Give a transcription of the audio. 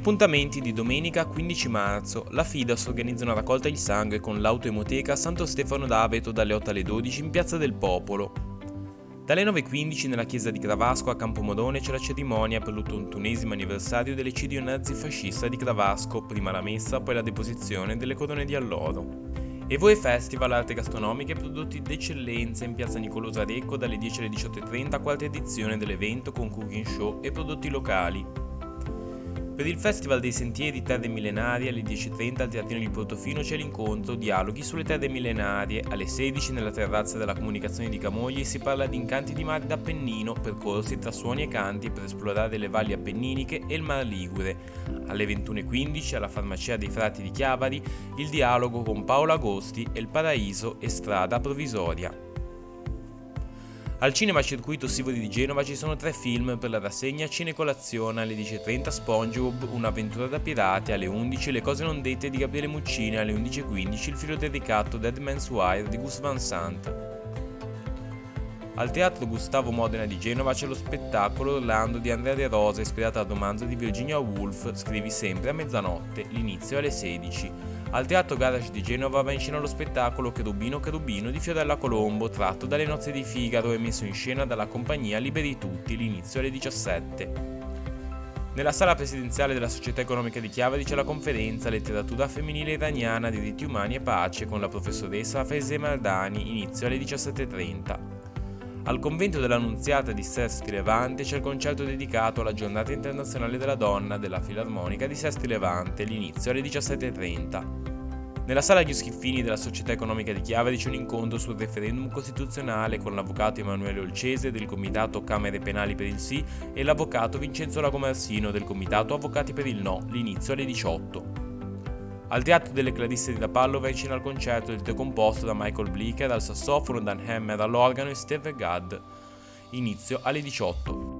Appuntamenti di domenica 15 marzo. La Fidas organizza una raccolta di sangue con l'autoemoteca Santo Stefano d'Aveto dalle 8 alle 12 in Piazza del Popolo. Dalle 9:15 nella chiesa di Gravasco a Campomodone c'è la cerimonia per l'81esimo anniversario dell'eccidio nazifascista di Gravasco, prima la messa, poi la deposizione delle corone di alloro. Evoe Festival, arte gastronomiche e prodotti d'eccellenza in Piazza Nicolosa Recco dalle 10 alle 18:30, quarta edizione dell'evento con cooking show e prodotti locali. Per il Festival dei Sentieri Terre Millenarie alle 10:30 al Teatrino di Portofino c'è l'incontro Dialoghi sulle terre millenarie. Alle 16 nella terrazza della comunicazione di Camogli si parla di incanti di mare d'Appennino, percorsi tra suoni e canti per esplorare le valli appenniniche e il Mar Ligure. Alle 21:15 alla Farmacia dei Frati di Chiavari il dialogo con Paolo Agosti e il Paraiso e Strada Provvisoria. Al Cinema Circuito Sivori di Genova ci sono 3 film per la rassegna Cinecolazione. Alle 10:30 SpongeBob, un'avventura da pirati. Alle 11 Le cose non dette di Gabriele Muccini. Alle 11:15 Il filo del ricatto Dead Man's Wire di Gus Van Sant. Al Teatro Gustavo Modena di Genova c'è lo spettacolo Orlando di Andrea De Rosa, ispirato al romanzo di Virginia Woolf, Scrivi sempre a mezzanotte, l'inizio è alle 16. Al Teatro Garage di Genova va in scena lo spettacolo Cherubino Cherubino di Fiorella Colombo, tratto dalle Nozze di Figaro e messo in scena dalla compagnia Liberi Tutti, l'inizio alle 17. Nella sala presidenziale della Società Economica di Chiavari c'è la conferenza Letteratura femminile iraniana, diritti umani e pace con la professoressa Faizeh Mardani, inizio alle 17:30. Al convento dell'Annunziata di Sesti Levante c'è il concerto dedicato alla Giornata Internazionale della Donna della Filarmonica di Sesti Levante, l'inizio alle 17:30. Nella sala Gli Schiffini della Società Economica di Chiavari c'è un incontro sul referendum costituzionale con l'avvocato Emanuele Olcese del Comitato Camere Penali per il Sì e l'avvocato Vincenzo Lagomarsino del Comitato Avvocati per il No, l'inizio alle 18. Al Teatro delle Clarisse di Rapallo va in scena al concerto il trio composto da Michael Blicker al sassofono, Dan Hammer all'organo e Steve Gadd, inizio alle 18.